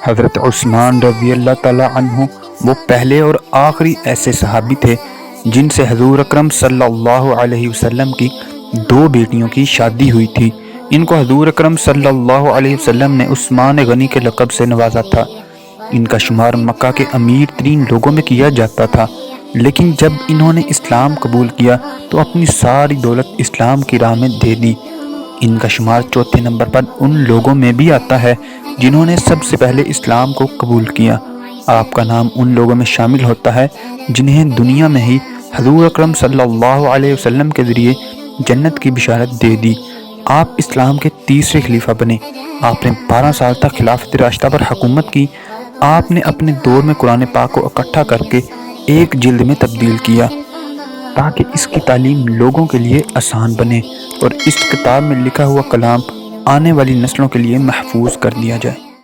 हज़रत उस्मान रज़ी अल्लाह ताला अन्हु वो पहले और आखिरी ऐसे सहाबी थे जिनसे हजूर अकरम सल्लल्लाहु अलैहि वसल्लम की दो बेटियों की शादी हुई थी। इनको हजूर अकरम सल्लल्लाहु अलैहि वसल्लम ने उस्मान गनी के लक़ब से नवाजा था। इनका शुमार मक्का के अमीर तरीन लोगों में किया जाता था, लेकिन जब इन्होंने इस्लाम कबूल किया तो अपनी सारी दौलत इस्लाम की राह में दे दी। इनका शुमार चौथे नंबर पर उन लोगों में भी आता है जिन्होंने सबसे पहले इस्लाम को कबूल किया। आपका नाम उन लोगों में शामिल होता है जिन्हें दुनिया में ही हजूर अकरम सल्लल्लाहु अलैहि वसल्लम के ज़रिए जन्नत की बिशारत दे दी। आप इस्लाम के तीसरे खलीफा बने। आपने 12 साल तक खिलाफत राशिदा पर हुकूमत की। आपने अपने दौर में कुरान पाक को इकट्ठा करके एक जिल्द में तब्दील किया ताकि इसकी तालीम लोगों के लिए आसान बने और इस किताब में लिखा हुआ कलाम आने वाली नस्लों के लिए महफूज कर दिया जाए।